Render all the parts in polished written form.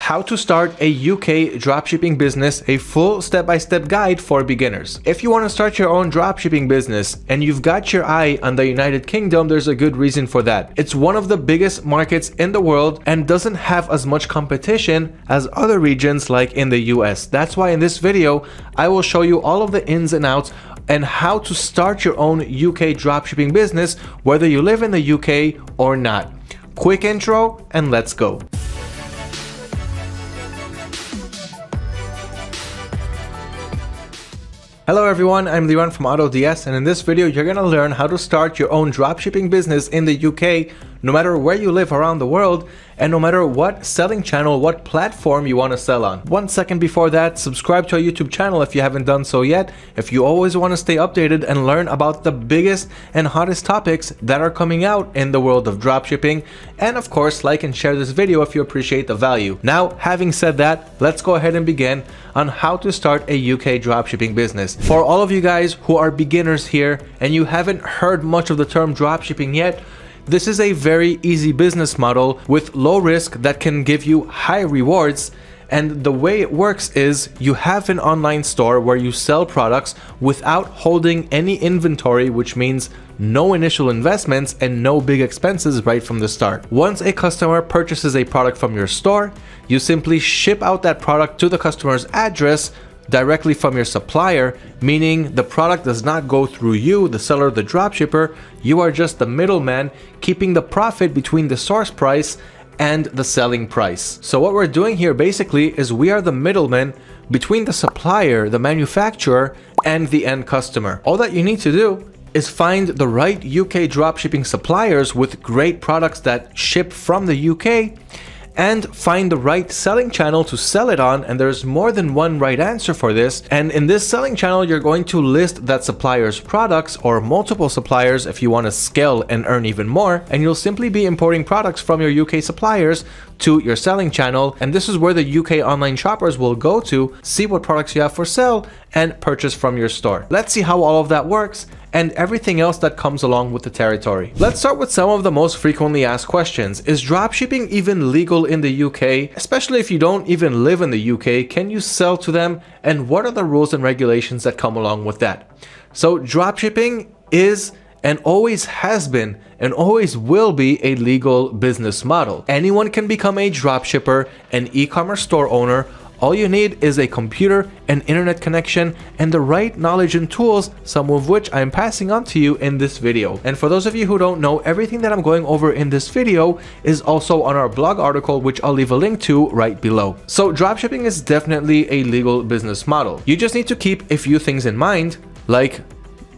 How to start a UK dropshipping business, a full step-by-step guide for beginners. If you want to start your own dropshipping business and you've got your eye on the United Kingdom, there's a good reason for that. It's one of the biggest markets in the world and doesn't have as much competition as other regions like in the US. That's why in this video, I will show you all of the ins and outs and how to start your own UK dropshipping business, whether you live in the UK or not. Quick intro and let's go. Hello everyone, I'm Liran from AutoDS, and in this video you're going to learn how to start your own dropshipping business in the UK, no matter where you live around the world, and no matter what selling channel, what platform you want to sell on. 1 second before that, subscribe to our YouTube channel if you haven't done so yet, if you always want to stay updated and learn about the biggest and hottest topics that are coming out in the world of dropshipping. And of course, like and share this video if you appreciate the value. Now, having said that, let's go ahead and begin on how to start a UK dropshipping business. For all of you guys who are beginners here and you haven't heard much of the term dropshipping yet, this is a very easy business model with low risk that can give you high rewards. And the way it works is you have an online store where you sell products without holding any inventory, which means no initial investments and no big expenses right from the start. Once a customer purchases a product from your store, you simply ship out that product to the customer's address directly from your supplier, meaning the product does not go through you, the seller, the dropshipper. You are just the middleman, keeping the profit between the source price and the selling price. So what we're doing here basically is we are the middleman between the supplier, the manufacturer, and the end customer. All that you need to do is find the right UK dropshipping suppliers with great products that ship from the UK, and find the right selling channel to sell it on. And there's more than one right answer for this. And in this selling channel, you're going to list that supplier's products or multiple suppliers if you want to scale and earn even more. And you'll simply be importing products from your UK suppliers to your selling channel. And this is where the UK online shoppers will go to see what products you have for sale and purchase from your store. Let's see how all of that works and everything else that comes along with the territory. Let's start with some of the most frequently asked questions. Is dropshipping even legal in the UK? Especially if you don't even live in the UK, can you sell to them? And what are the rules and regulations that come along with that? So dropshipping is and always has been and always will be a legal business model. Anyone can become a dropshipper, an e-commerce store owner. All you need is a computer, an internet connection, and the right knowledge and tools, some of which I'm passing on to you in this video. And for those of you who don't know, everything that I'm going over in this video is also on our blog article, which I'll leave a link to right below. So dropshipping is definitely a legal business model. You just need to keep a few things in mind, like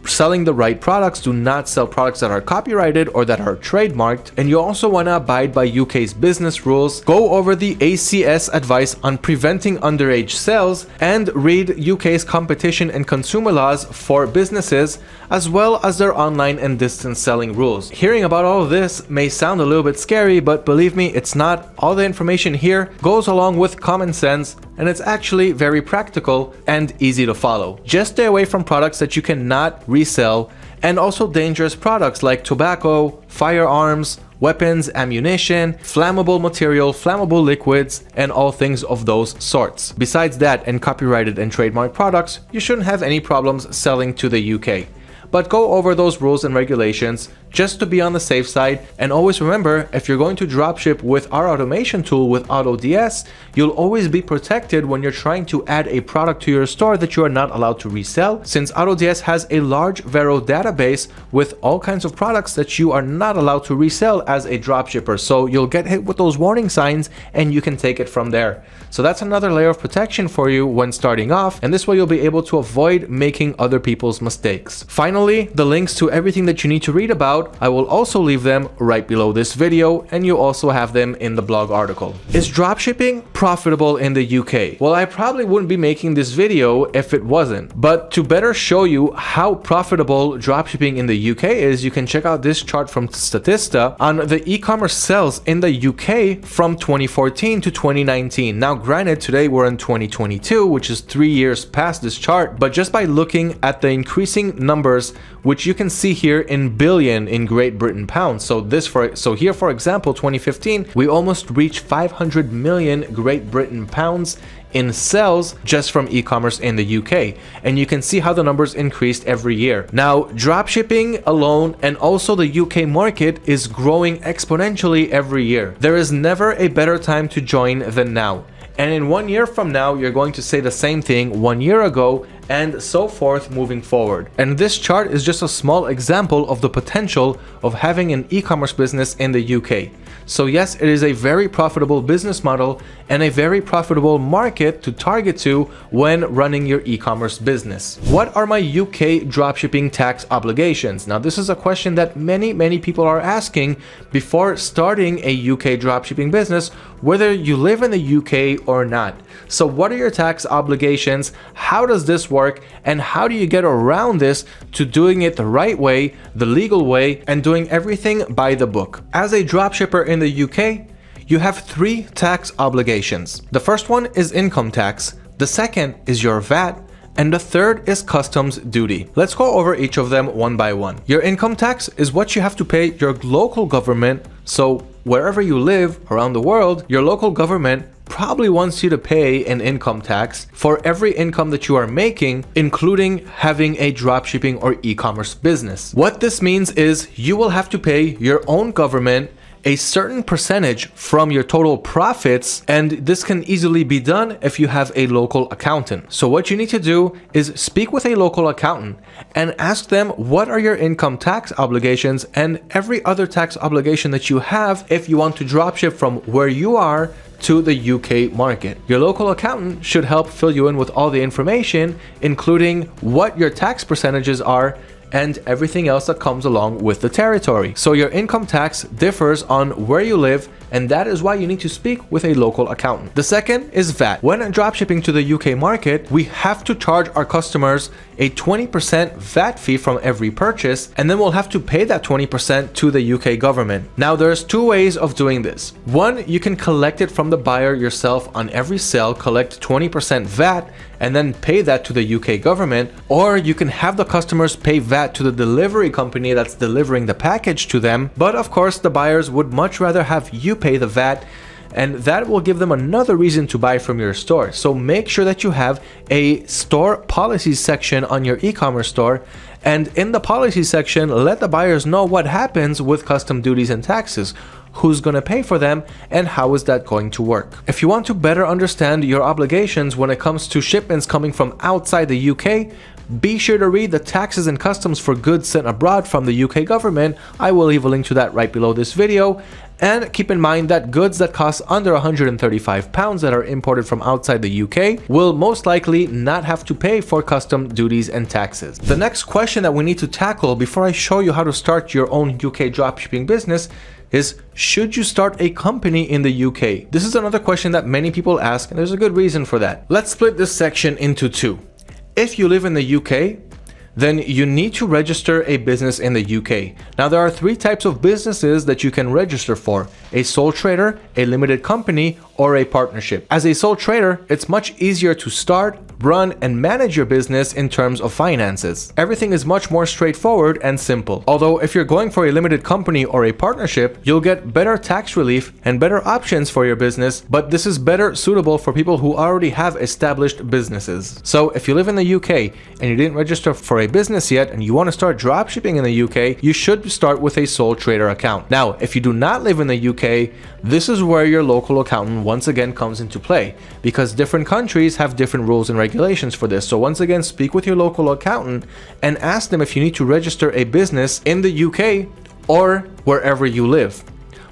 selling the right products. Do not sell products that are copyrighted or that are trademarked. And you also want to abide by UK's business rules, go over the ACS advice on preventing underage sales, and read UK's competition and consumer laws for businesses, as well as their online and distance selling rules. Hearing about all of this may sound a little bit scary, but believe me, it's not. All the information here goes along with common sense, and it's actually very practical and easy to follow. Just stay away from products that you cannot resell, and also dangerous products like tobacco, firearms, weapons, ammunition, flammable material, flammable liquids, and all things of those sorts. Besides that, and copyrighted and trademarked products, you shouldn't have any problems selling to the UK. But go over those rules and regulations just to be on the safe side. And always remember, if you're going to dropship with our automation tool with AutoDS, you'll always be protected when you're trying to add a product to your store that you are not allowed to resell, since AutoDS has a large Vero database with all kinds of products that you are not allowed to resell as a dropshipper. So you'll get hit with those warning signs and you can take it from there. So that's another layer of protection for you when starting off, and this way you'll be able to avoid making other people's mistakes. Finally, the links to everything that you need to read about, I will also leave them right below this video, and you also have them in the blog article. Is dropshipping profitable in the UK? Well, I probably wouldn't be making this video if it wasn't, but to better show you how profitable dropshipping in the UK is, you can check out this chart from Statista on the e-commerce sales in the UK from 2014 to 2019. Now, granted, today we're in 2022, which is 3 years past this chart, but just by looking at the increasing numbers which you can see here in billion in Great Britain pounds. So here, for example, 2015, we almost reached 500 million Great Britain pounds in sales just from e-commerce in the UK, and you can see how the numbers increased every year. Now, dropshipping alone and also the UK market is growing exponentially every year. There is never a better time to join than now. And in 1 year from now, you're going to say the same thing 1 year ago, and so forth moving forward. And this chart is just a small example of the potential of having an e-commerce business in the UK. So yes, it is a very profitable business model and a very profitable market to target to when running your e-commerce business. What are my UK dropshipping tax obligations? Now, this is a question that many people are asking before starting a UK dropshipping business, whether you live in the UK or not. So what are your tax obligations? How does this work? And how do you get around this to doing it the right way, the legal way, and doing everything by the book? As a dropshipper in the UK, you have 3 tax obligations. The first one is income tax, the second is your VAT, and the third is customs duty. Let's go over each of them one by one. Your income tax is what you have to pay your local government. So wherever you live around the world, your local government probably wants you to pay an income tax for every income that you are making, including having a dropshipping or e-commerce business. What this means is you will have to pay your own government a certain percentage from your total profits, and this can easily be done if you have a local accountant. So what you need to do is speak with a local accountant and ask them what are your income tax obligations and every other tax obligation that you have if you want to dropship from where you are to the UK market. Your local accountant should help fill you in with all the information, including what your tax percentages are and everything else that comes along with the territory. So your income tax differs on where you live, and that is why you need to speak with a local accountant. The second is VAT. When dropshipping to the UK market, we have to charge our customers a 20% VAT fee from every purchase, and then we'll have to pay that 20% to the UK government. Now, there's 2 ways of doing this. One, you can collect it from the buyer yourself on every sale, collect 20% VAT, and then pay that to the UK government, or you can have the customers pay VAT to the delivery company that's delivering the package to them. But of course, the buyers would much rather have you pay the VAT, and that will give them another reason to buy from your store. So make sure that you have a store policies section on your e-commerce store, and in the policy section, let the buyers know what happens with custom duties and taxes, who's going to pay for them, and how is that going to work. If you want to better understand your obligations when it comes to shipments coming from outside the UK, be sure to read the taxes and customs for goods sent abroad from the UK government. I will leave a link to that right below this video. And keep in mind that goods that cost under £135 that are imported from outside the UK will most likely not have to pay for custom duties and taxes. The next question that we need to tackle before I show you how to start your own UK dropshipping business is, should you start a company in the UK? This is another question that many people ask, and there's a good reason for that. Let's split this section into 2. If you live in the UK, then you need to register a business in the UK. Now, there are 3 types of businesses that you can register for: a sole trader, a limited company, or a partnership. As a sole trader, it's much easier to start, run, and manage your business in terms of finances. Everything is much more straightforward and simple. Although if you're going for a limited company or a partnership, you'll get better tax relief and better options for your business, but this is better suitable for people who already have established businesses. So if you live in the UK and you didn't register for a business yet and you want to start dropshipping in the UK, you should start with a sole trader account. Now, if you do not live in the UK, this is where your local accountant once again comes into play, because different countries have different rules and regulations for this. So once again, speak with your local accountant and ask them if you need to register a business in the UK or wherever you live.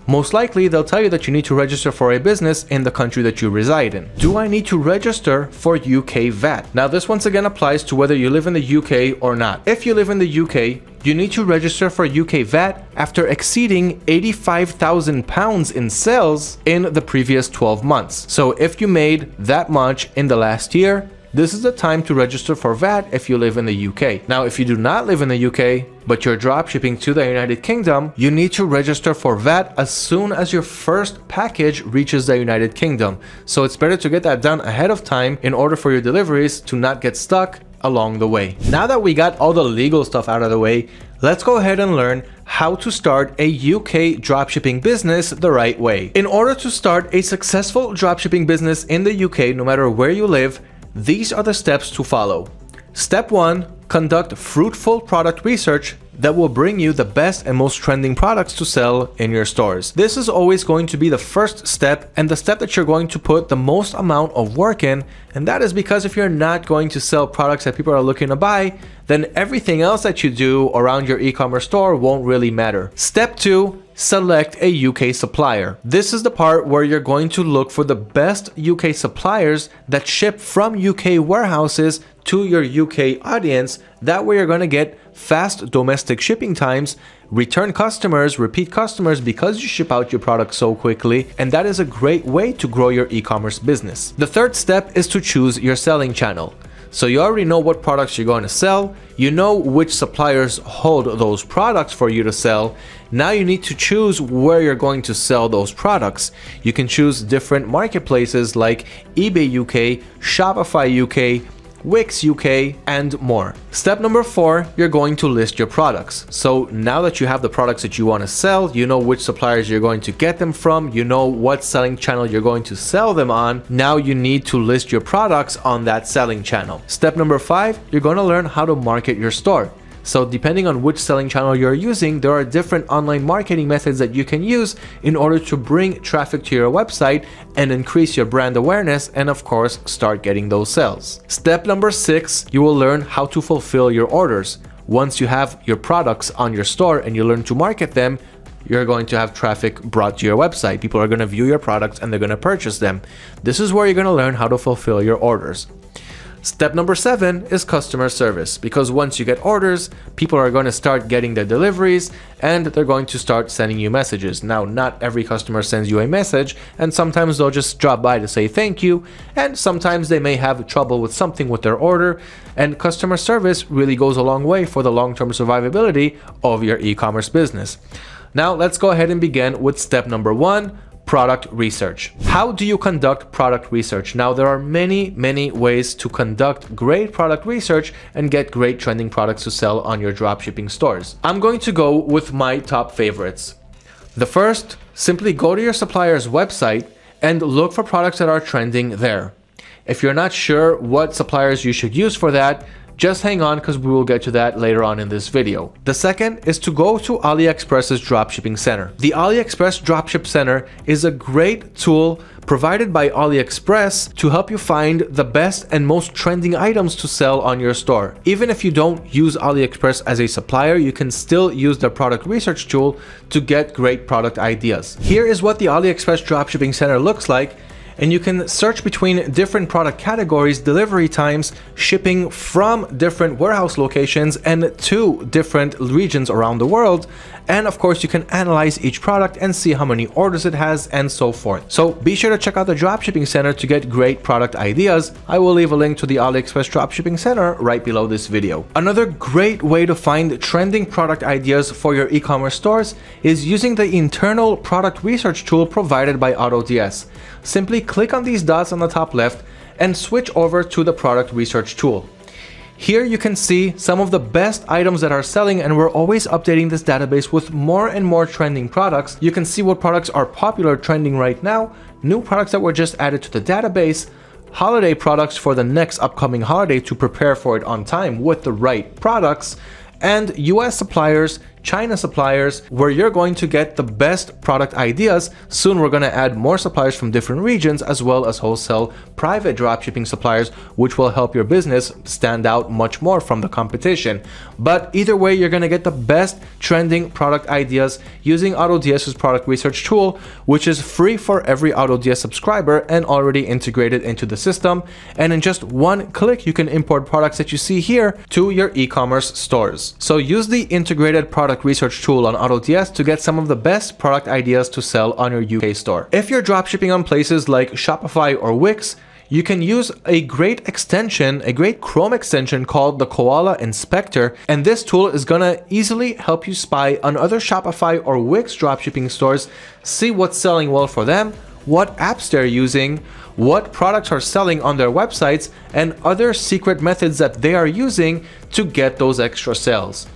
Most likely, they'll tell you that you need to register for a business in the country that you reside in. Do I need to register for UK VAT? Now, this once again applies to whether you live in the UK or not. If you live in the UK, you need to register for UK VAT after exceeding £85,000 in sales in the previous 12 months. So if you made that much in the last year, this is the time to register for VAT if you live in the UK. Now, if you do not live in the UK, but you're dropshipping to the United Kingdom, you need to register for VAT as soon as your first package reaches the United Kingdom. So it's better to get that done ahead of time in order for your deliveries to not get stuck along the way. Now that we got all the legal stuff out of the way, let's go ahead and learn how to start a UK dropshipping business the right way. In order to start a successful dropshipping business in the UK, no matter where you live, these are the steps to follow. Step 1, conduct fruitful product research that will bring you the best and most trending products to sell in your stores. This is always going to be the first step and the step that you're going to put the most amount of work in, and that is because if you're not going to sell products that people are looking to buy, then everything else that you do around your e-commerce store won't really matter. Step 2, select a UK supplier. This is the part where you're going to look for the best UK suppliers that ship from UK warehouses to your UK audience. That way you're going to get fast domestic shipping times, return customers, repeat customers because you ship out your product so quickly, and that is a great way to grow your e-commerce business. The third step is to choose your selling channel. So you already know what products you're going to sell, you know which suppliers hold those products for you to sell. Now you need to choose where you're going to sell those products. You can choose different marketplaces like eBay UK, Shopify UK, Wix UK, and more. Step number 4, you're going to list your products. So now that you have the products that you want to sell, you know which suppliers you're going to get them from, you know what selling channel you're going to sell them on. Now you need to list your products on that selling channel. Step number 5, you're going to learn how to market your store. So depending on which selling channel you're using, there are different online marketing methods that you can use in order to bring traffic to your website and increase your brand awareness and of course start getting those sales. Step number 6, you will learn how to fulfill your orders. Once you have your products on your store and you learn to market them, you're going to have traffic brought to your website. People are going to view your products and they're going to purchase them. This is where you're going to learn how to fulfill your orders. Step number 7 is customer service, because once you get orders, people are going to start getting their deliveries and they're going to start sending you messages. Now, not every customer sends you a message, and sometimes they'll just drop by to say thank you, and sometimes they may have trouble with something with their order, and customer service really goes a long way for the long-term survivability of your e-commerce business. Now, let's go ahead and begin with step number 1. Product research. How do you conduct product research? Now, there are many ways to conduct great product research and get great trending products to sell on your dropshipping stores. I'm going to go with my top favorites. The first, simply go to your supplier's website and look for products that are trending there. If you're not sure what suppliers you should use for that, just hang on because we will get to that later on in this video. The second is to go to AliExpress's Dropshipping Center. The AliExpress Dropship Center is a great tool provided by AliExpress to help you find the best and most trending items to sell on your store. Even if you don't use AliExpress as a supplier, you can still use their product research tool to get great product ideas. Here is what the AliExpress Dropshipping Center looks like. And you can search between different product categories, delivery times, shipping from different warehouse locations and to different regions around the world. And of course, you can analyze each product and see how many orders it has and so forth. So be sure to check out the Dropshipping Center to get great product ideas. I will leave a link to the AliExpress Dropshipping Center right below this video. Another great way to find trending product ideas for your e-commerce stores is using the internal product research tool provided by AutoDS. Simply click on these dots on the top left and switch over to the product research tool. Here you can see some of the best items that are selling, and we're always updating this database with more and more trending products. You can see what products are popular trending right now, new products that were just added to the database, holiday products for the next upcoming holiday to prepare for it on time with the right products, and US suppliers, China suppliers, where you're going to get the best product ideas. Soon we're going to add more suppliers from different regions, as well as wholesale private dropshipping suppliers, which will help your business stand out much more from the competition. But either way, you're going to get the best trending product ideas using AutoDS's product research tool, which is free for every AutoDS subscriber and already integrated into the system. And in just one click, you can import products that you see here to your e-commerce stores. So use the integrated product research tool on AutoDS to get some of the best product ideas to sell on your UK store. If you're dropshipping on places like Shopify or Wix, you can use a great extension, a great Chrome extension called the Koala Inspector, and this tool is gonna easily help you spy on other Shopify or Wix dropshipping stores, see what's selling well for them, what apps they're using, what products are selling on their websites, and other secret methods that they are using to get those extra sales.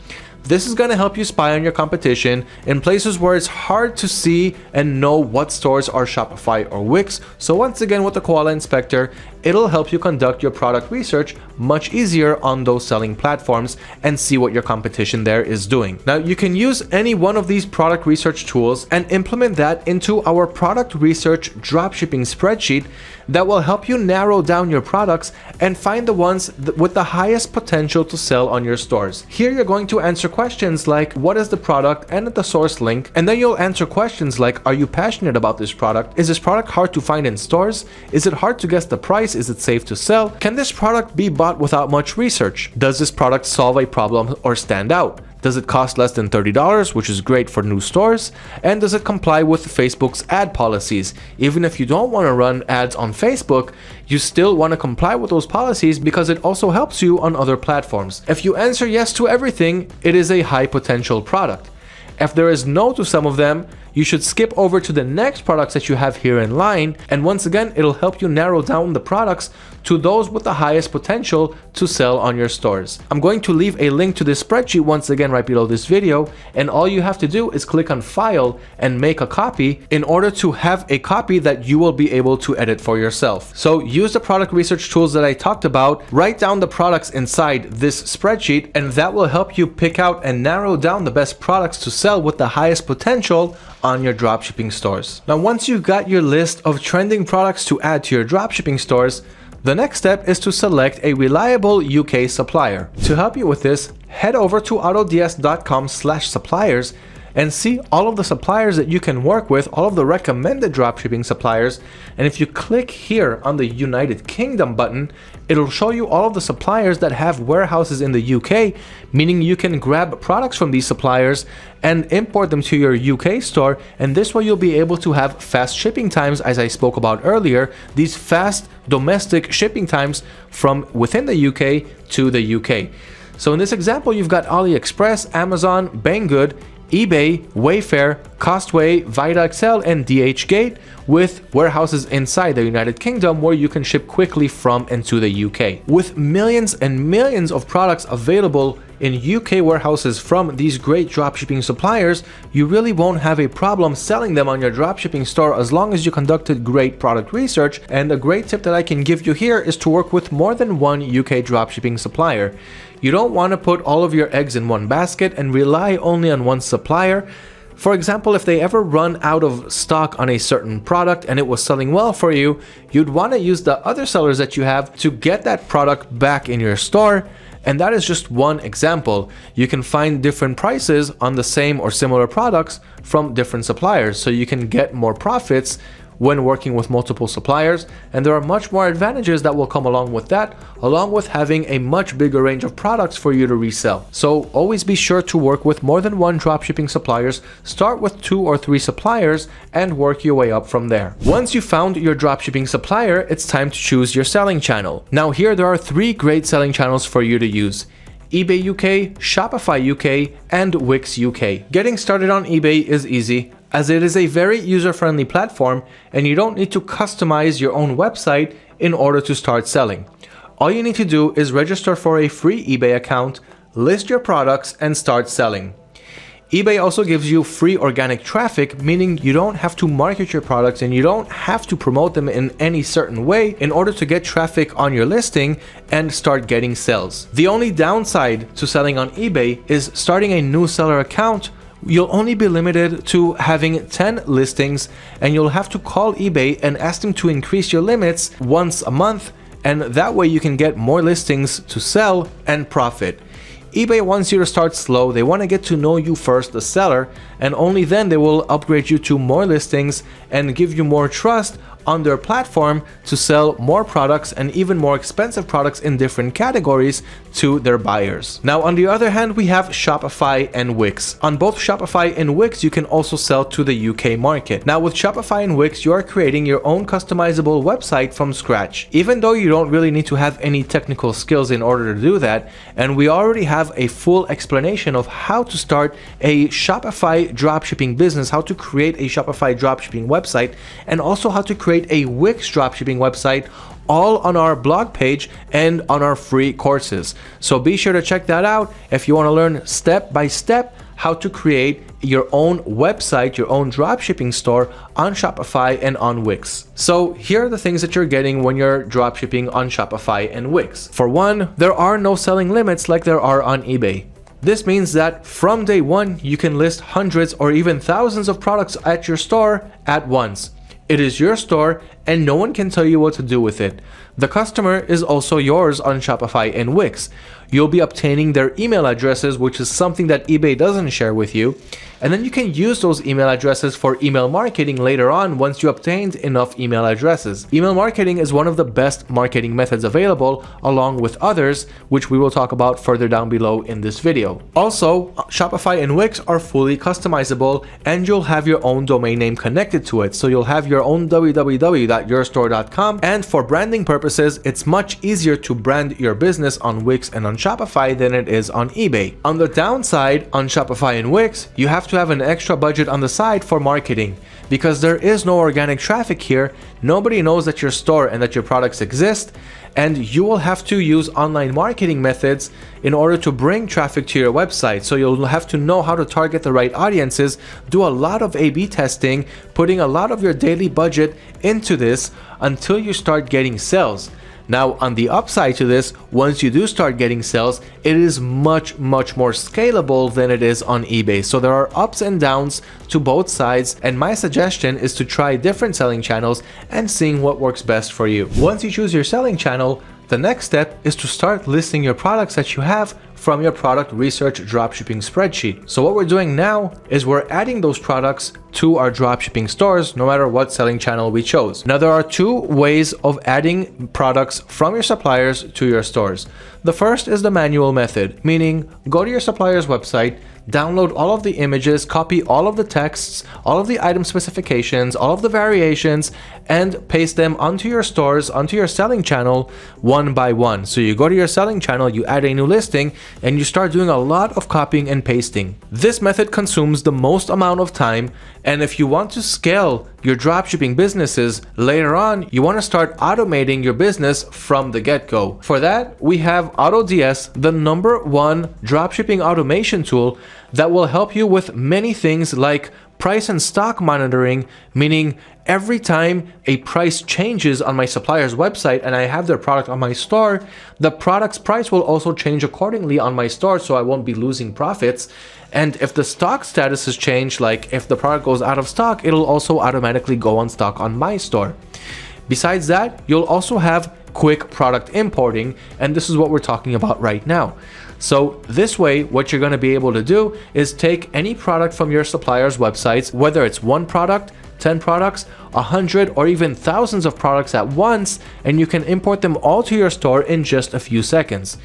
This is going to help you spy on your competition in places where it's hard to see and know what stores are Shopify or Wix. So once again, with the Koala Inspector, it'll help you conduct your product research much easier on those selling platforms and see what your competition there is doing. Now, you can use any one of these product research tools and implement that into our product research dropshipping spreadsheet that will help you narrow down your products and find the ones with the highest potential to sell on your stores. Here you're going to answer questions like what is the product and the source link, and then you'll answer questions like, are you passionate about this product? Is this product hard to find in stores? Is it hard to guess the price? Is it safe to sell? Can this product be bought without much research? Does this product solve a problem or stand out? Does it cost less than $30, which is great for new stores? And does it comply with Facebook's ad policies? Even if you don't want to run ads on Facebook, you still want to comply with those policies because it also helps you on other platforms. If you answer yes to everything, it is a high potential product. If there is no to some of them, you should skip over to the next products that you have here in line, and once again, it'll help you narrow down the products to those with the highest potential to sell on your stores. I'm going to leave a link to this spreadsheet once again right below this video, and all you have to do is click on File and make a copy in order to have a copy that you will be able to edit for yourself. So use the product research tools that I talked about, write down the products inside this spreadsheet, and that will help you pick out and narrow down the best products to sell with the highest potential on your dropshipping stores. Now, once you've got your list of trending products to add to your dropshipping stores, the next step is to select a reliable UK supplier. To help you with this, head over to autods.com/suppliers and see all of the suppliers that you can work with, all of the recommended dropshipping suppliers. And if you click here on the United Kingdom button, it'll show you all of the suppliers that have warehouses in the UK, meaning you can grab products from these suppliers and import them to your UK store. And this way you'll be able to have fast shipping times, as I spoke about earlier, these fast domestic shipping times from within the UK to the UK. So in this example, you've got AliExpress, Amazon, Banggood, eBay, Wayfair, Costway, VitaXL, and DHgate, with warehouses inside the United Kingdom where you can ship quickly from and to the UK. With millions and millions of products available in UK warehouses from these great dropshipping suppliers, you really won't have a problem selling them on your dropshipping store as long as you conducted great product research. And a great tip that I can give you here is to work with more than one UK dropshipping supplier. You don't want to put all of your eggs in one basket and rely only on one supplier. For example, if they ever run out of stock on a certain product and it was selling well for you, you'd want to use the other sellers that you have to get that product back in your store. And that is just one example. You can find different prices on the same or similar products from different suppliers, so you can get more profits when working with multiple suppliers, and there are much more advantages that will come along with that, along with having a much bigger range of products for you to resell. So always be sure to work with more than one dropshipping suppliers. Start with 2 or 3 suppliers and work your way up from there. Once you found your dropshipping supplier, it's time to choose your selling channel. Now here there are 3 great selling channels for you to use: eBay UK, Shopify UK, and Wix UK. Getting started on eBay is easy, as it is a very user-friendly platform and you don't need to customize your own website in order to start selling. All you need to do is register for a free eBay account, list your products, and start selling. eBay also gives you free organic traffic, meaning you don't have to market your products and you don't have to promote them in any certain way in order to get traffic on your listing and start getting sales. The only downside to selling on eBay is starting a new seller account. You'll only be limited to having 10 listings, and you'll have to call eBay and ask them to increase your limits once a month, and that way you can get more listings to sell and profit. eBay wants you to start slow. They want to get to know you first, the seller, and only then they will upgrade you to more listings and give you more trust on their platform to sell more products and even more expensive products in different categories to their buyers. Now, on the other hand, we have Shopify and Wix. On both Shopify and Wix, you can also sell to the UK market. Now, with Shopify and Wix, you are creating your own customizable website from scratch. Even though you don't really need to have any technical skills in order to do that, and we already have a full explanation of how to start a Shopify dropshipping business, how to create a Shopify dropshipping website, and also how to create create a Wix dropshipping website, all on our blog page and on our free courses. So be sure to check that out if you want to learn step by step how to create your own website, your own dropshipping store on Shopify and on Wix. So here are the things that you're getting when you're dropshipping on Shopify and Wix. For one, there are no selling limits like there are on eBay. This means that from day one, you can list hundreds or even thousands of products at your store at once. It is your store and no one can tell you what to do with it. The customer is also yours on Shopify and Wix. You'll be obtaining their email addresses, which is something that eBay doesn't share with you. And then you can use those email addresses for email marketing later on once you obtained enough email addresses. Email marketing is one of the best marketing methods available, along with others, which we will talk about further down below in this video. Also, Shopify and Wix are fully customizable and you'll have your own domain name connected to it. So you'll have your own www.yourstore.com, and for branding purposes, it's much easier to brand your business on Wix and on Shopify than it is on eBay. On the downside, on Shopify and Wix, you have to have an extra budget on the side for marketing. Because there is no organic traffic here, nobody knows that your store and that your products exist, and you will have to use online marketing methods in order to bring traffic to your website. So you'll have to know how to target the right audiences, do a lot of A/B testing, putting a lot of your daily budget into this until you start getting sales. Now, on the upside to this, once you do start getting sales, it is much more scalable than it is on eBay. So there are ups and downs to both sides, and my suggestion is to try different selling channels and seeing what works best for you. Once you choose your selling channel, the next step is to start listing your products that you have from your product research dropshipping spreadsheet. So what we're doing now is we're adding those products to our dropshipping stores, no matter what selling channel we chose. Now, there are two ways of adding products from your suppliers to your stores. The first is the manual method, meaning go to your supplier's website, download all of the images, copy all of the texts, all of the item specifications, all of the variations, and paste them onto your stores, onto your selling channel one by one. So you go to your selling channel, you add a new listing, and you start doing a lot of copying and pasting. This method consumes the most amount of time, and if you want to scale your dropshipping businesses later on, you want to start automating your business from the get-go. For that, we have AutoDS, the #1 dropshipping automation tool that will help you with many things like price and stock monitoring, meaning every time a price changes on my supplier's website and I have their product on my store, the product's price will also change accordingly on my store, so I won't be losing profits. And if the stock status has changed, like if the product goes out of stock, it'll also automatically go on stock on my store. Besides that, you'll also have quick product importing, and this is what we're talking about right now. So this way, what you're going to be able to do is take any product from your supplier's websites, whether it's one product, 10 products, 100, or even thousands of products at once, and you can import them all to your store in just a few seconds.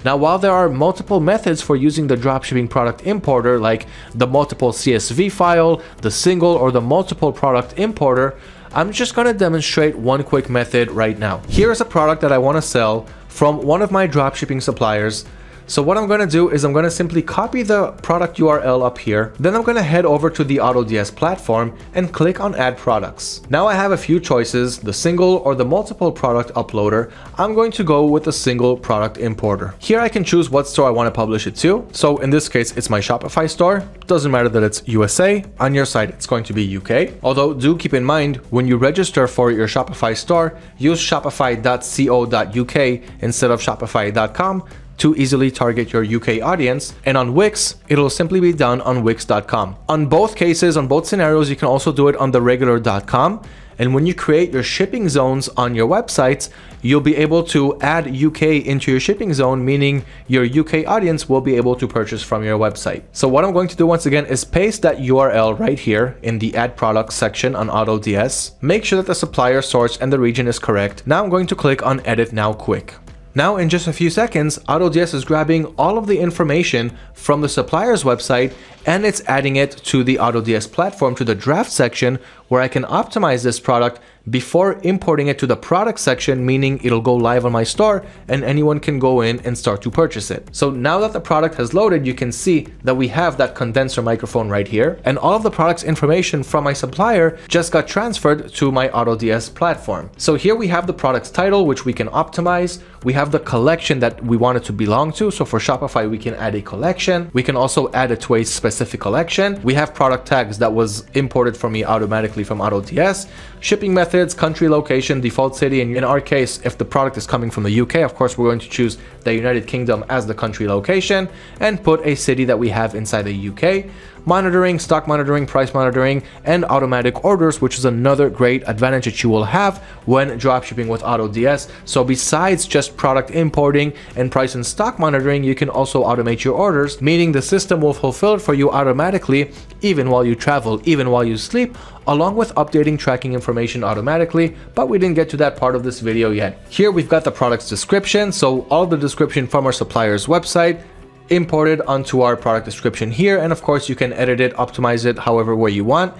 Now, while there are multiple methods for using the dropshipping product importer, like the multiple CSV file, the single or the multiple product importer, I'm just going to demonstrate one quick method right now. Here's a product that I want to sell from one of my dropshipping suppliers. So what I'm going to do is I'm going to simply copy the product URL up here. Then I'm going to head over to the AutoDS platform and click on Add Products. Now I have a few choices, the single or the multiple product uploader. I'm going to go with the single product importer. Here I can choose what store I want to publish it to. So in this case, it's my Shopify store. Doesn't matter that it's USA. On your site, it's going to be UK. Although do keep in mind, when you register for your Shopify store, use shopify.co.uk instead of shopify.com to easily target your UK audience, and on Wix, it'll simply be done on wix.com. On both cases, on both scenarios, you can also do it on the regular.com, and when you create your shipping zones on your websites, you'll be able to add UK into your shipping zone, meaning your UK audience will be able to purchase from your website. So what I'm going to do once again is paste that URL right here in the Add Products section on AutoDS. Make sure that the supplier source and the region is correct. Now I'm going to click on Edit Now Quick. Now, in just a few seconds, AutoDS is grabbing all of the information from the supplier's website and it's adding it to the AutoDS platform, to the draft section, where I can optimize this product before importing it to the product section, meaning it'll go live on my store and anyone can go in and start to purchase it. So now that the product has loaded, you can see that we have that condenser microphone right here, and all of the product's information from my supplier just got transferred to my AutoDS platform. So here we have the product's title, which we can optimize. We have the collection that we want it to belong to. So for Shopify, we can add a collection. We can also add it to a specific collection. We have product tags that was imported for me automatically from AutoDS, shipping methods, country location, default city. And in our case, if the product is coming from the UK, of course, we're going to choose the United Kingdom as the country location and put a city that we have inside the UK. Monitoring, stock monitoring, price monitoring, and automatic orders, which is another great advantage that you will have when dropshipping with AutoDS. So besides just product importing and price and stock monitoring, you can also automate your orders, meaning the system will fulfill it for you automatically, even while you travel, even while you sleep, along with updating tracking information automatically, but we didn't get to that part of this video yet. Here we've got the product's description, so all the description from our supplier's website imported onto our product description here, and of course you can edit it, optimize it however way you want.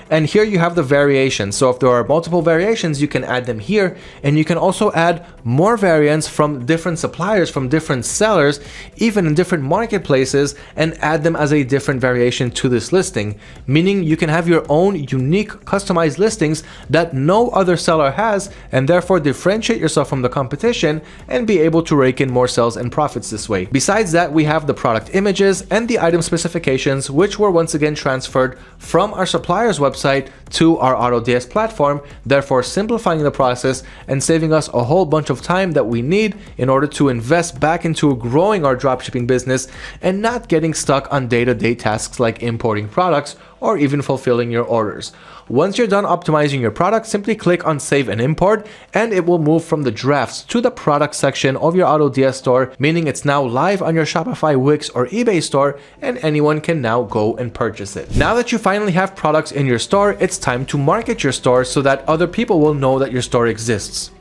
And here you have the variations. So if there are multiple variations, you can add them here, and you can also add more variants from different suppliers, from different sellers, even in different marketplaces, and add them as a different variation to this listing, meaning you can have your own unique customized listings that no other seller has, and therefore differentiate yourself from the competition and be able to rake in more sales and profits this way. Besides that, we have the product images and the item specifications, which were once again transferred from our supplier's website to our AutoDS platform, therefore simplifying the process and saving us a whole bunch of time that we need in order to invest back into growing our dropshipping business and not getting stuck on day-to-day tasks like importing products or even fulfilling your orders. Once you're done optimizing your product, simply click on Save and Import, and it will move from the drafts to the product section of your AutoDS store, meaning it's now live on your Shopify, Wix, or eBay store, and anyone can now go and purchase it. Now that you finally have products in your store, it's time to market your store so that other people will know that your store exists.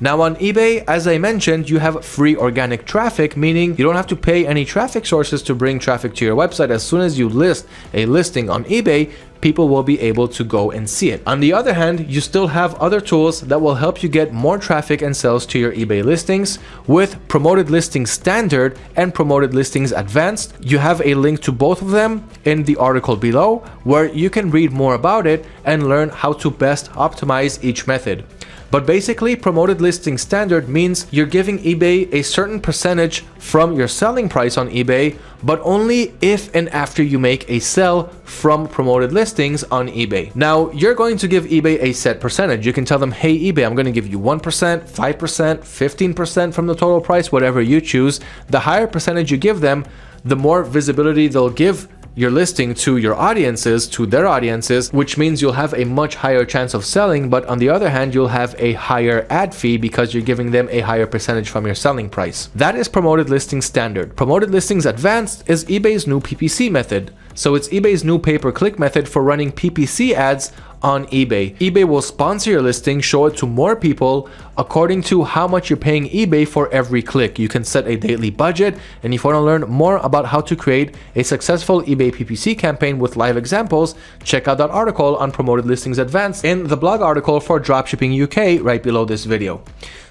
Now on eBay, as I mentioned, you have free organic traffic, meaning you don't have to pay any traffic sources to bring traffic to your website. As soon as you list a listing on eBay, people will be able to go and see it. On the other hand, you still have other tools that will help you get more traffic and sales to your eBay listings with Promoted Listings Standard and Promoted Listings Advanced. You have a link to both of them in the article below, where you can read more about it and learn how to best optimize each method. But basically, Promoted Listing Standard means you're giving eBay a certain percentage from your selling price on eBay, but only if and after you make a sell from promoted listings on eBay. Now, you're going to give eBay a set percentage. You can tell them, hey eBay, I'm going to give you 1%, 5%, 15% from the total price, whatever you choose. The higher percentage you give them, the more visibility they'll give your listing to your audiences, to their audiences, which means you'll have a much higher chance of selling, but on the other hand, you'll have a higher ad fee because you're giving them a higher percentage from your selling price. That is Promoted Listings Standard. Promoted Listings Advanced is eBay's new PPC method. So it's eBay's new pay-per-click method for running PPC ads on eBay. eBay will sponsor your listing, show it to more people according to how much you're paying eBay for every click. You can set a daily budget, and if you want to learn more about how to create a successful eBay PPC campaign with live examples, check out that article on Promoted Listings Advanced in the blog article for Dropshipping UK right below this video.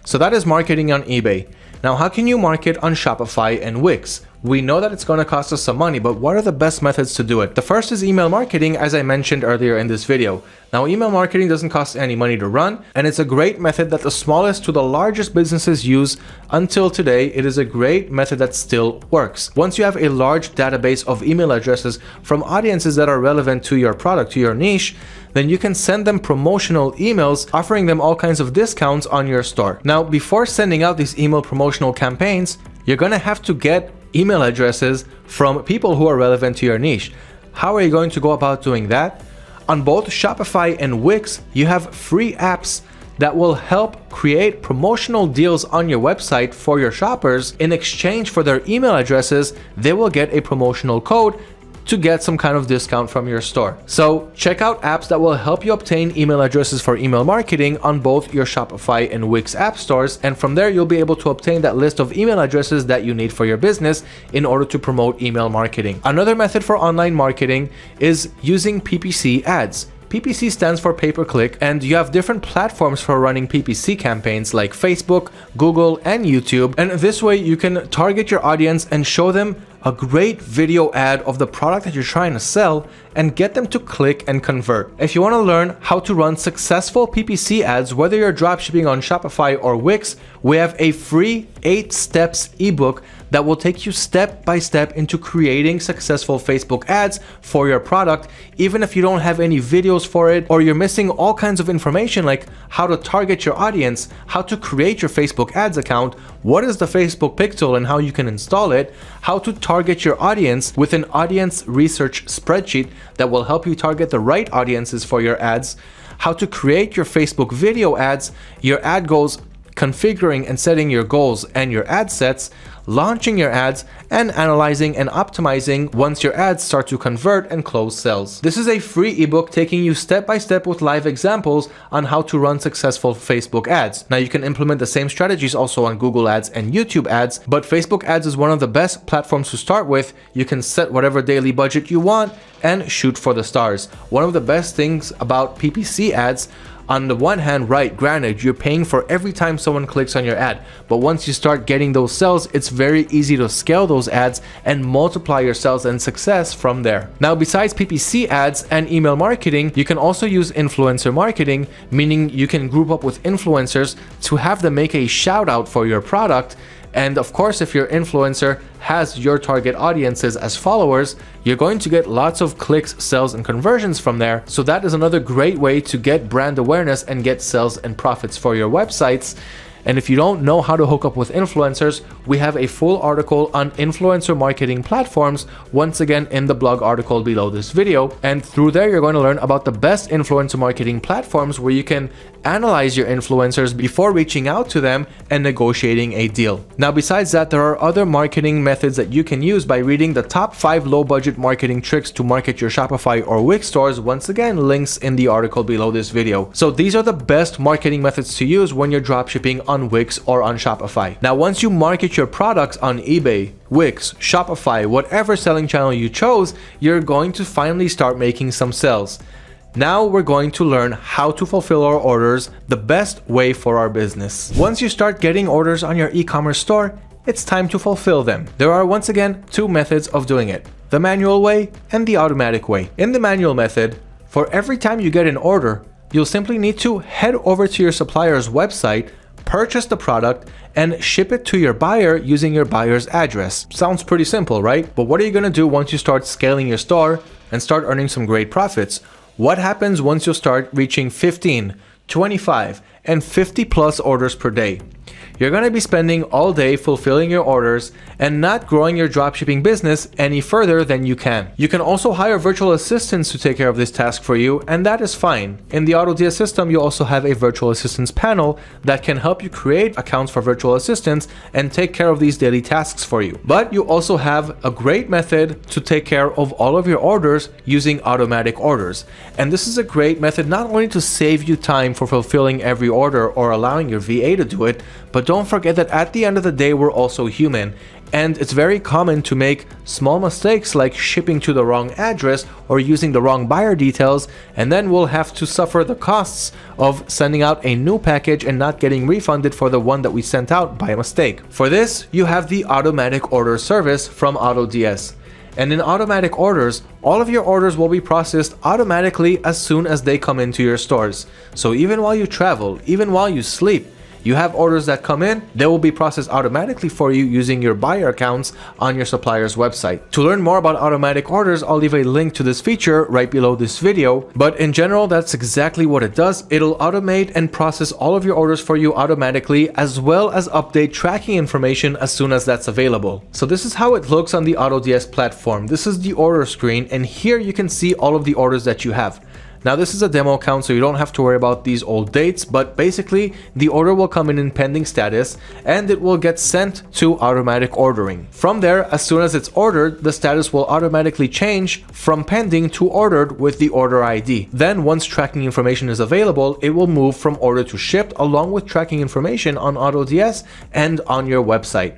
So that is marketing on eBay. Now, how can you market on Shopify and Wix? We know that it's going to cost us some money, but what are the best methods to do it? The first is email marketing, as I mentioned earlier in this video. Now, email marketing doesn't cost any money to run, and it's a great method that the smallest to the largest businesses use until today. It is a great method that still works. Once you have a large database of email addresses from audiences that are relevant to your product, to your niche, then you can send them promotional emails offering them all kinds of discounts on your store. Now, before sending out these email promotional campaigns, you're going to have to get email addresses from people who are relevant to your niche. How are you going to go about doing that? On both Shopify and Wix, you have free apps that will help create promotional deals on your website for your shoppers. In exchange for their email addresses, they will get a promotional code to get some kind of discount from your store. So check out apps that will help you obtain email addresses for email marketing on both your Shopify and Wix app stores, and from there you'll be able to obtain that list of email addresses that you need for your business in order to promote email marketing. Another method for online marketing is using PPC ads. PPC stands for pay-per-click, and you have different platforms for running PPC campaigns like Facebook, Google, and YouTube. And this way you can target your audience and show them a great video ad of the product that you're trying to sell and get them to click and convert. If you want to learn how to run successful PPC ads, whether you're dropshipping on Shopify or Wix, we have a free 8 steps ebook that will take you step by step into creating successful Facebook ads for your product, even if you don't have any videos for it, or you're missing all kinds of information like how to target your audience, how to create your Facebook ads account, what is the Facebook pixel and how you can install it, how to target your audience with an audience research spreadsheet that will help you target the right audiences for your ads, how to create your Facebook video ads, your ad goals, configuring and setting your goals and your ad sets, launching your ads, and analyzing and optimizing once your ads start to convert and close sales. This is a free ebook taking you step by step with live examples on how to run successful Facebook ads. Now you can implement the same strategies also on Google ads and YouTube ads, but Facebook ads is one of the best platforms to start with. You can set whatever daily budget you want and shoot for the stars. One of the best things about PPC ads, on the one hand, right, granted, you're paying for every time someone clicks on your ad, but once you start getting those sales, it's very easy to scale those ads and multiply your sales and success from there. Now, besides PPC ads and email marketing, you can also use influencer marketing, meaning you can group up with influencers to have them make a shout out for your product. And of course, if your influencer has your target audiences as followers, you're going to get lots of clicks, sales, and conversions from there. So that is another great way to get brand awareness and get sales and profits for your websites. And if you don't know how to hook up with influencers, we have a full article on influencer marketing platforms, once again in the blog article below this video. And through there, you're going to learn about the best influencer marketing platforms where you can analyze your influencers before reaching out to them and negotiating a deal. Now, besides that, there are other marketing methods that you can use by reading the top 5 low budget marketing tricks to market your Shopify or Wix stores. Once again, links in the article below this video. So these are the best marketing methods to use when you're dropshipping on Wix or on Shopify. Now, once you market your products on eBay, Wix, Shopify, whatever selling channel you chose, you're going to finally start making some sales. Now we're going to learn how to fulfill our orders the best way for our business. Once you start getting orders on your e-commerce store, it's time to fulfill them. There are once again 2 methods of doing it: the manual way and the automatic way. In the manual method, for every time you get an order, you'll simply need to head over to your supplier's website, purchase the product, and ship it to your buyer using your buyer's address. Sounds pretty simple, right? But what are you going to do once you start scaling your store and start earning some great profits? What happens once you start reaching 15, 25, and 50 plus orders per day? You're going to be spending all day fulfilling your orders and not growing your dropshipping business any further than you can. You can also hire virtual assistants to take care of this task for you, and that is fine. In the AutoDS system, you also have a virtual assistants panel that can help you create accounts for virtual assistants and take care of these daily tasks for you. But you also have a great method to take care of all of your orders using automatic orders. And this is a great method not only to save you time for fulfilling every order or allowing your VA to do it, but don't forget that at the end of the day, we're also human. And it's very common to make small mistakes like shipping to the wrong address or using the wrong buyer details, and then we'll have to suffer the costs of sending out a new package and not getting refunded for the one that we sent out by mistake. For this, you have the automatic order service from AutoDS. And in automatic orders, all of your orders will be processed automatically as soon as they come into your stores. So even while you travel, even while you sleep, you have orders that come in, they will be processed automatically for you using your buyer accounts on your supplier's website. To learn more about automatic orders, I'll leave a link to this feature right below this video. But in general, that's exactly what it does. It'll automate and process all of your orders for you automatically, as well as update tracking information as soon as that's available. So this is how it looks on the AutoDS platform. This is the order screen, and here you can see all of the orders that you have. Now this is a demo account, so you don't have to worry about these old dates, but basically the order will come in pending status and it will get sent to automatic ordering. From there, as soon as it's ordered, the status will automatically change from pending to ordered with the order ID. Then once tracking information is available, it will move from order to shipped along with tracking information on AutoDS and on your website.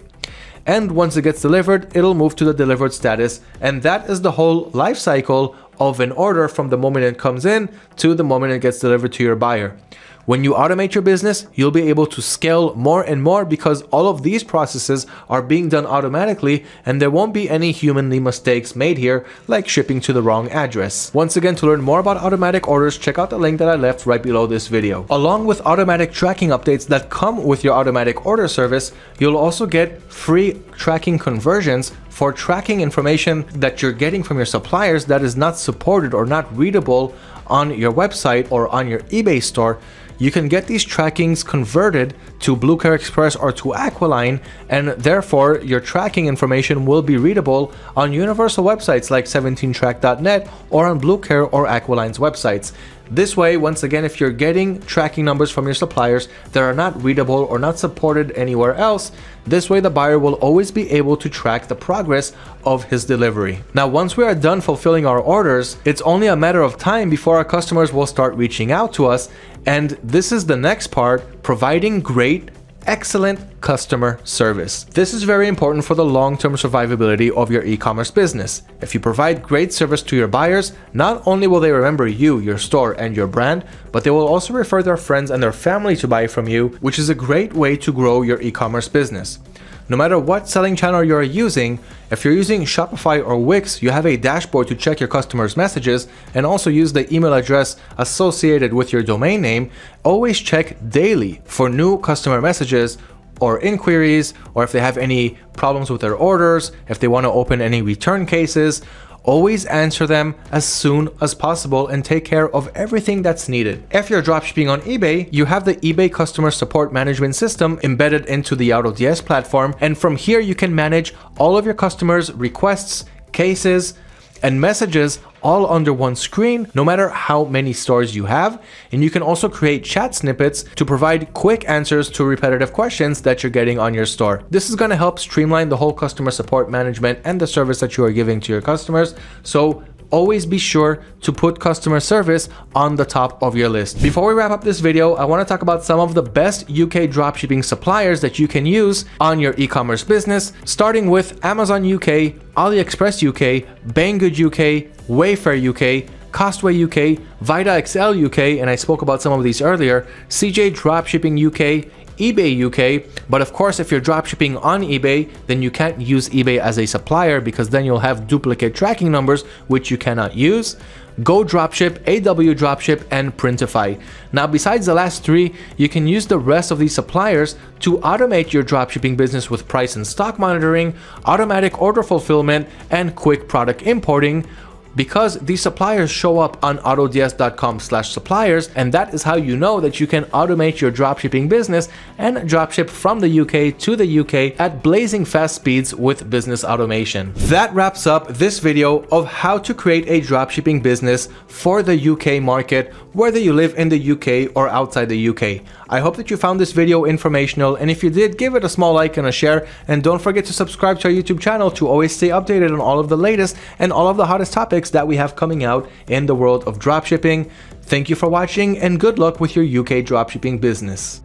And once it gets delivered, it'll move to the delivered status, and that is the whole life cycle of an order from the moment it comes in to the moment it gets delivered to your buyer. When you automate your business, you'll be able to scale more and more because all of these processes are being done automatically and there won't be any humanly mistakes made here, like shipping to the wrong address. Once again, to learn more about automatic orders, check out the link that I left right below this video. Along with automatic tracking updates that come with your automatic order service, you'll also get free tracking conversions for tracking information that you're getting from your suppliers that is not supported or not readable on your website or on your eBay store. You can get these trackings converted to Blue Care Express or to Aqualine, and therefore your tracking information will be readable on universal websites like 17track.net or on Blue Care or Aqualine's websites. This way, once again, if you're getting tracking numbers from your suppliers that are not readable or not supported anywhere else, this way the buyer will always be able to track the progress of his delivery. Now, once we are done fulfilling our orders, it's only a matter of time before our customers will start reaching out to us. And this is the next part, providing great, excellent customer service. This is very important for the long-term survivability of your e-commerce business. If you provide great service to your buyers, not only will they remember you, your store, and your brand, but they will also refer their friends and their family to buy from you, which is a great way to grow your e-commerce business. No matter what selling channel you're using, if you're using Shopify or Wix, you have a dashboard to check your customers' messages and also use the email address associated with your domain name. Always check daily for new customer messages or inquiries, or if they have any problems with their orders, if they want to open any return cases. Always answer them as soon as possible and take care of everything that's needed. If you're dropshipping on eBay, you have the eBay customer support management system embedded into the AutoDS platform, and from here you can manage all of your customers' requests, cases, and messages all under one screen, no matter how many stores you have. And you can also create chat snippets to provide quick answers to repetitive questions that you're getting on your store. This is going to help streamline the whole customer support management and the service that you are giving to your customers. So always be sure to put customer service on the top of your list. Before we wrap up this video, I want to talk about some of the best UK dropshipping suppliers that you can use on your e-commerce business, starting with Amazon UK, AliExpress UK, Banggood UK, Wayfair UK, Costway UK, VitaXL UK, and I spoke about some of these earlier, CJ Dropshipping UK, eBay UK. But of course, if you're dropshipping on eBay, then you can't use eBay as a supplier because then you'll have duplicate tracking numbers, which you cannot use. Go Dropship, AW Dropship, and Printify. Now, besides the last three, you can use the rest of these suppliers to automate your dropshipping business with price and stock monitoring, automatic order fulfillment, and quick product importing, because these suppliers show up on autods.com/suppliers, and that is how you know that you can automate your dropshipping business and dropship from the UK to the UK at blazing fast speeds with business automation. That wraps up this video of how to create a dropshipping business for the UK market, whether you live in the UK or outside the UK. I hope that you found this video informational, and if you did, give it a small like and a share, and don't forget to subscribe to our YouTube channel to always stay updated on all of the latest and all of the hottest topics that we have coming out in the world of dropshipping. Thank you for watching, and good luck with your UK dropshipping business.